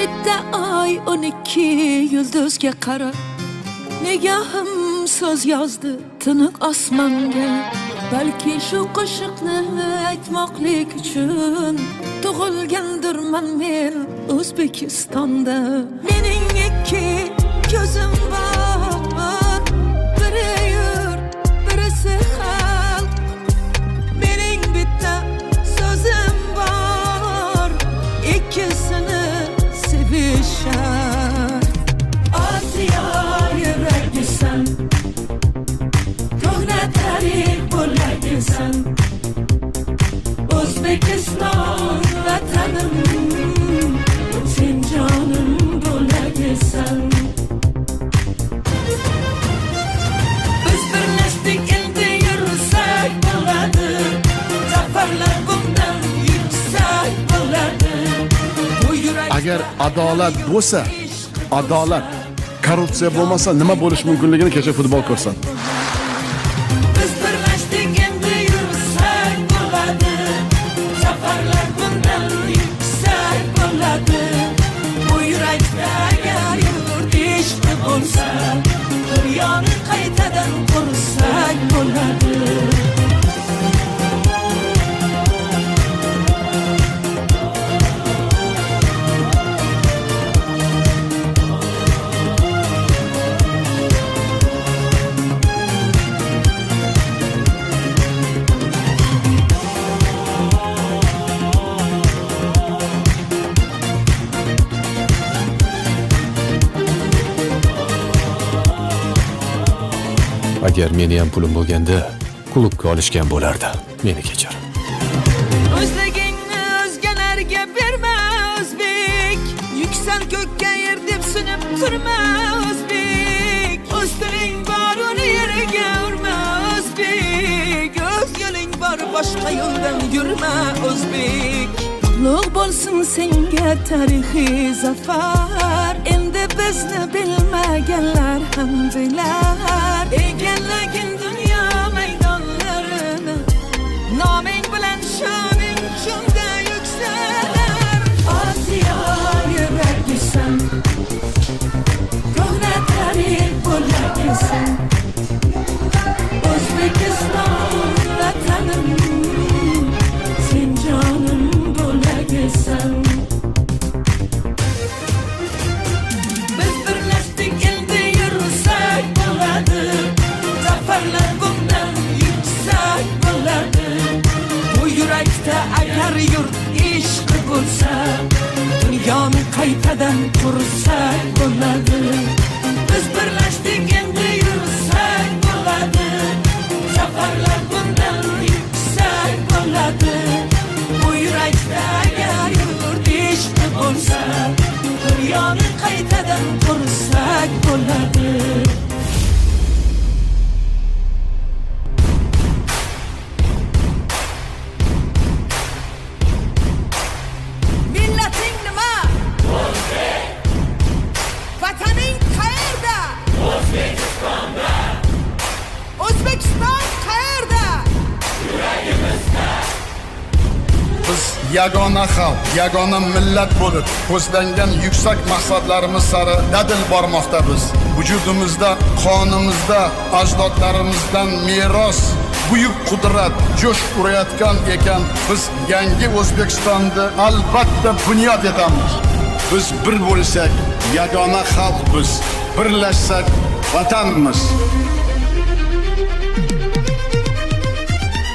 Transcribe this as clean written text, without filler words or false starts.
bitta oy 12 yulduzga qara. Nigahim so'z yozdi tiniq osmonga. Balki shu qo'shiqni aytmoqlik uchun tug'ilgandirman men O'zbekistonda. Mening ikki ko'zim bor, biri yurt, birisi xalq. Mening bitta so'zim bor, ikkisini sevish shart. Osiyo yuragisan, ko'hna tarix bo'lagisan. O'zbekiston vatanim, sen jonim bo'lagisan. Biz birlashdik endi yursak bo'ladi. Zafarlar bundan yuksak bo'ladi. Agar adolat bo'lsa, adolat, korrupsiya bo'lmasa nima bo'lish mumkinligini kecha futbol ko'rsatdi. Biz birlashdik endi yursak bo'ladi. Zafarlar bundan yuksak bo'ladi. Bu yurakda agar yurt ishqi bo'lsa, dunyoni qaytadan qursak bo'ladi. Agar meni ham pulim bo'lganda, klubga olishgan bo'lardi. Meni kechir. O'zligingni o'zgalarga berma o'zbek. Yuksan ko'kka yer deb sinib turma o'zbek. O'z tiling bor uni yeriga urma o'zbek. O'z yo'ling bor boshqa yo'ldan yurma o'zbek. Qutlug' bo'lsin senga tarixiy zafar. Endi bizni bilmaganlar ham bilar. Egallagin dunyo maydonlarini, noming bilan shoning shunda yuksalar. Osiyo yuragisan, ko'hna tarix bo'lagisan. O'zbekiston vatanim, sen jonim bo'lagisan. Biz birlashdik endi yursak bo'ladi. Zafarlar bundan yuksak bo'ladi. Bu yurakda agar yurt ishqi bo'lsa, dunyoni qaytadan qursak bo'ladi. Biz birlashdik endi yursak bo'ladi. Zafarlar bundan yuksak bo'ladi. Bu yurakda agar yurt ishqi bo'lsa, dunyoni qaytadan qursak bo'ladi. Millating nima? O'zbek. Vataning qayerda? O'zbekistonda. O'zbekiston qayerda? Yuragimizda. Biz yagona xalq, yagona millat bo'lib, ko'zlangan yuksak maqsadlarimiz sari dadil bormoqda biz. Vujudimizda, qonimizda ajdodlarimizdan meros buyuk qudrat jo'sh urayotgan ekan. Biz yangi O'zbekistonni albatta bunyod etamiz. Biz bir bo'lsak, yagona xalq biz, birlashsak vatanimiz.